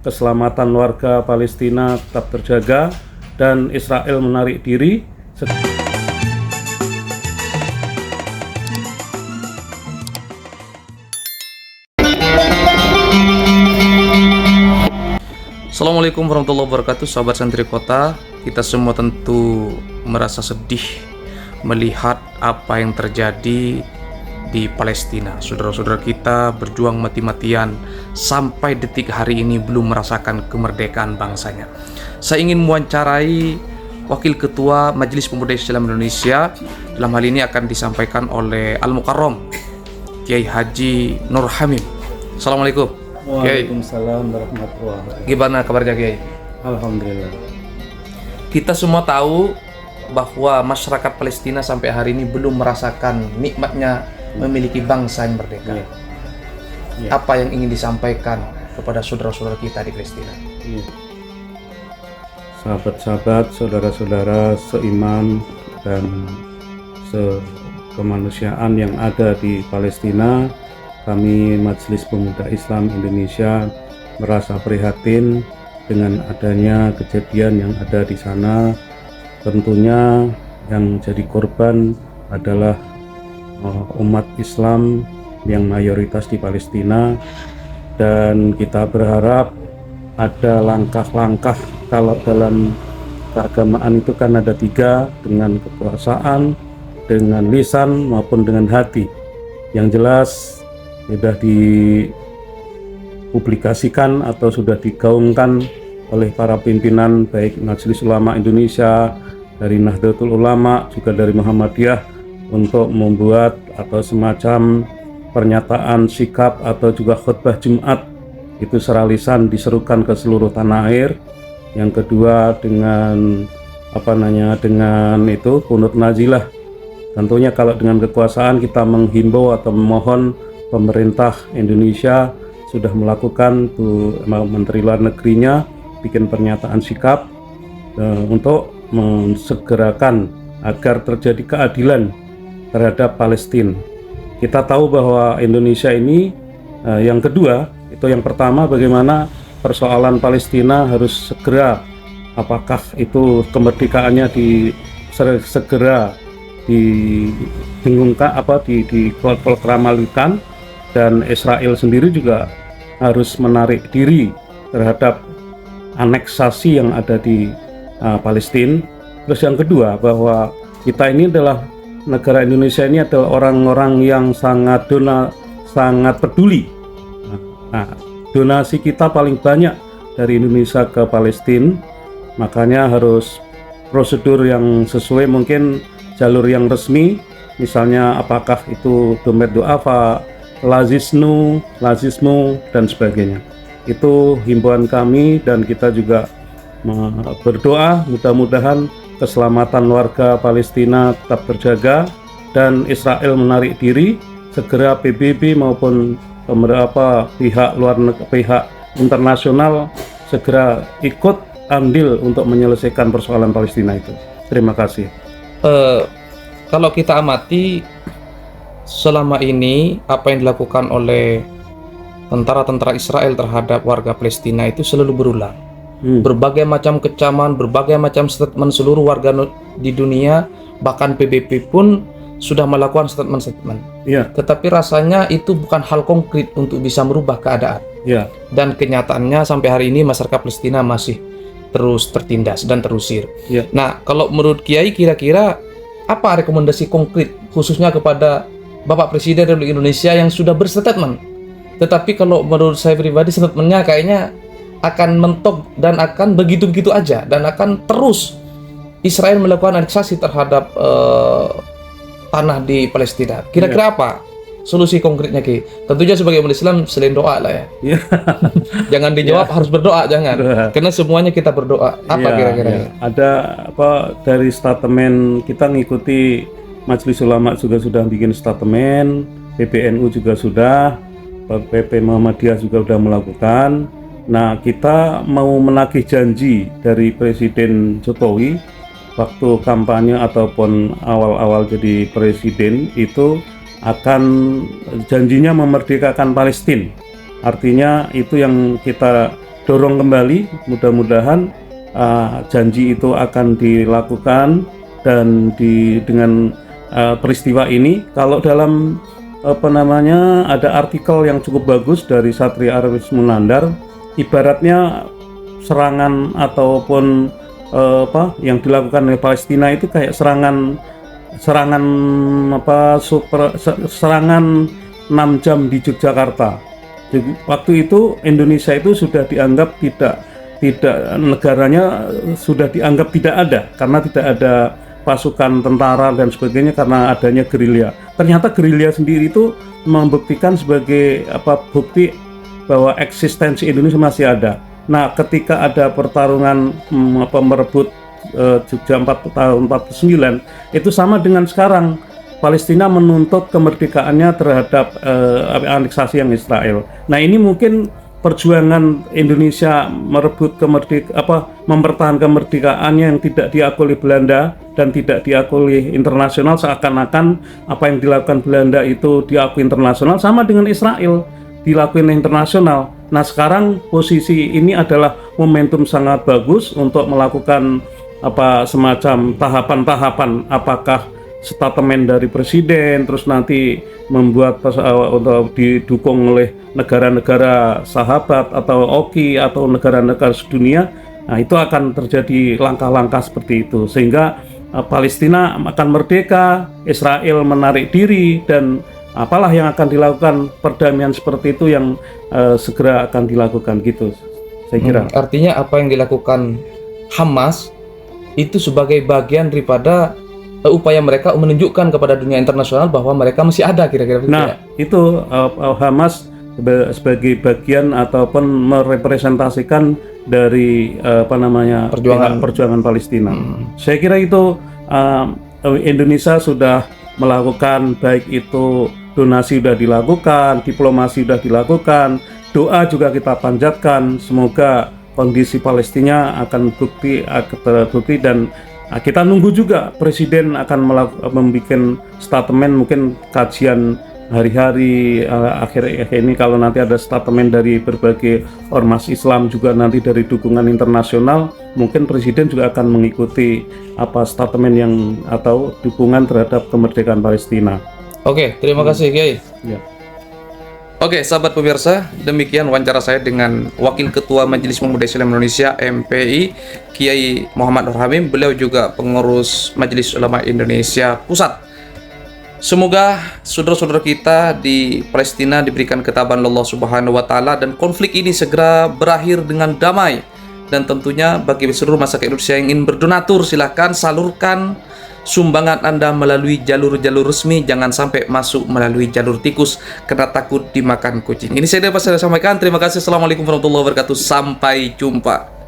Keselamatan warga Palestina tetap terjaga dan Israel menarik diri. Assalamualaikum warahmatullahi wabarakatuh, sahabat santri kota. Kita semua tentu merasa sedih melihat apa yang terjadi di Palestina. Saudara-saudara kita berjuang mati-matian sampai detik hari ini belum merasakan kemerdekaan bangsanya. Saya ingin mewawancarai Wakil Ketua Majelis Pemuda Islam Indonesia. Dalam hal ini akan disampaikan oleh Al-Mukarram Kiai Haji Nur Hamim. Assalamualaikum. Waalaikumsalam warahmatullahi wabarakatuh. Gimana kabarnya Kiai? Alhamdulillah. Kita semua tahu bahwa masyarakat Palestina sampai hari ini belum merasakan nikmatnya memiliki bangsa yang merdeka. Ya. Apa yang ingin disampaikan kepada saudara-saudara kita di Palestina? Ya. Sahabat-sahabat, saudara-saudara seiman dan sekemanusiaan yang ada di Palestina, kami Majelis Pemuda Islam Indonesia merasa prihatin dengan adanya kejadian yang ada di sana. Tentunya yang jadi korban adalah umat Islam yang mayoritas di Palestina, dan kita berharap ada langkah-langkah. Kalau dalam keagamaan itu kan ada tiga, dengan kekuasaan, dengan lisan maupun dengan hati. Yang jelas sudah dipublikasikan atau sudah digaungkan oleh para pimpinan baik Majelis Ulama Indonesia, dari Nahdlatul Ulama, juga dari Muhammadiyah, untuk membuat atau semacam pernyataan sikap atau juga khutbah Jumat itu secara lisan diserukan ke seluruh tanah air. Yang kedua dengan dengan itu kunut nazilah. Tentunya kalau dengan kekuasaan kita menghimbau atau memohon pemerintah Indonesia sudah melakukan Menteri Luar Negerinya bikin pernyataan sikap untuk mensegerakan agar terjadi keadilan terhadap Palestina. Kita tahu bahwa Indonesia ini yang kedua, itu yang pertama bagaimana persoalan Palestina harus segera, apakah itu kemerdekaannya segera didengungkan, diproklamasikan, dan Israel sendiri juga harus menarik diri terhadap aneksasi yang ada di Palestina. Terus yang kedua, bahwa kita ini adalah negara Indonesia ini adalah orang-orang yang sangat peduli. Nah, donasi kita paling banyak dari Indonesia ke Palestina, makanya harus prosedur yang sesuai, mungkin jalur yang resmi, misalnya apakah itu dompet duafa, lazismu dan sebagainya. Itu himbauan kami, dan kita juga berdoa mudah-mudahan keselamatan warga Palestina tetap terjaga dan Israel menarik diri, segera PBB maupun pihak internasional segera ikut andil untuk menyelesaikan persoalan Palestina itu. Terima kasih. Kalau kita amati selama ini apa yang dilakukan oleh tentara-tentara Israel terhadap warga Palestina itu selalu berulang. Berbagai macam kecaman, berbagai macam statement seluruh warga di dunia, bahkan PBB pun sudah melakukan statement-statement. Yeah. Tetapi rasanya itu bukan hal konkret untuk bisa merubah keadaan. Yeah. Dan kenyataannya sampai hari ini masyarakat Palestina masih terus tertindas dan terusir. Yeah. Nah, kalau menurut Kiai kira-kira apa rekomendasi konkret khususnya kepada Bapak Presiden Republik Indonesia yang sudah berstatement? Tetapi kalau menurut saya pribadi statementnya kayaknya akan mentok dan akan begitu-begitu aja, dan akan terus Israel melakukan aneksasi terhadap tanah di Palestina. Kira-kira apa solusi konkretnya, Ki? Tentunya sebagai umat Islam selain doa lah ya. Jangan dijawab harus berdoa, jangan. Karena semuanya kita berdoa. Apa kira-kira? Ada dari statement, kita ngikuti Majelis Ulama juga sudah bikin statement, PBNU juga sudah, PP Muhammadiyah juga sudah melakukan. Nah, kita mau menagih janji dari Presiden Jokowi waktu kampanye ataupun awal-awal jadi presiden, itu akan janjinya memerdekakan Palestina. Artinya itu yang kita dorong kembali, mudah-mudahan janji itu akan dilakukan. Dan dengan peristiwa ini, kalau dalam ada artikel yang cukup bagus dari Satria Arifin Munandar, ibaratnya serangan ataupun yang dilakukan oleh Palestina itu kayak serangan 6 jam di Yogyakarta. Waktu itu Indonesia itu sudah dianggap tidak negaranya sudah dianggap tidak ada karena tidak ada pasukan tentara dan sebagainya karena adanya gerilya. Ternyata gerilya sendiri itu membuktikan sebagai bukti bahwa eksistensi Indonesia masih ada. Nah, ketika ada pertarungan merebut Jogja tahun 49, itu sama dengan sekarang Palestina menuntut kemerdekaannya terhadap aneksasi yang Israel. Nah, ini mungkin perjuangan Indonesia merebut mempertahankan kemerdekaannya yang tidak diakui Belanda dan tidak diakui internasional, seakan-akan apa yang dilakukan Belanda itu diakui internasional, sama dengan Israel dilakukan internasional. Nah, sekarang posisi ini adalah momentum sangat bagus untuk melakukan semacam tahapan-tahapan, apakah statement dari presiden, terus nanti membuat untuk didukung oleh negara-negara sahabat atau OKI atau negara-negara sedunia. Nah, itu akan terjadi langkah-langkah seperti itu sehingga Palestina akan merdeka, Israel menarik diri, dan apalah yang akan dilakukan perdamaian seperti itu yang segera akan dilakukan gitu, saya kira. Artinya apa yang dilakukan Hamas itu sebagai bagian daripada upaya mereka menunjukkan kepada dunia internasional bahwa mereka masih ada, kira-kira begitu. Nah, itu Hamas sebagai bagian ataupun merepresentasikan dari perjuangan Palestina. Saya kira itu Indonesia sudah melakukan, baik itu donasi sudah dilakukan, diplomasi sudah dilakukan, doa juga kita panjatkan, semoga kondisi Palestina akan terbukti, dan kita nunggu juga presiden akan membuat statement, mungkin kajian hari-hari akhir ini, kalau nanti ada statement dari berbagai ormas Islam juga nanti dari dukungan internasional, mungkin presiden juga akan mengikuti statement yang atau dukungan terhadap kemerdekaan Palestina. Oke, terima kasih Kiai. Ya. Oke, sahabat pemirsa, demikian wawancara saya dengan Wakil Ketua Majelis Pemuda Islam Indonesia MPI, Kiai Muhammad Nur Hamim. Beliau juga pengurus Majelis Ulama Indonesia Pusat. Semoga saudara-saudara kita di Palestina diberikan ketabahan Allah Subhanahu wa taala dan konflik ini segera berakhir dengan damai. Dan tentunya bagi seluruh masyarakat Indonesia yang ingin berdonatur, silahkan salurkan sumbangan Anda melalui jalur-jalur resmi, jangan sampai masuk melalui jalur tikus karena takut dimakan kucing. Ini saya dapat saya sampaikan. Terima kasih. Assalamualaikum warahmatullahi wabarakatuh. Sampai jumpa.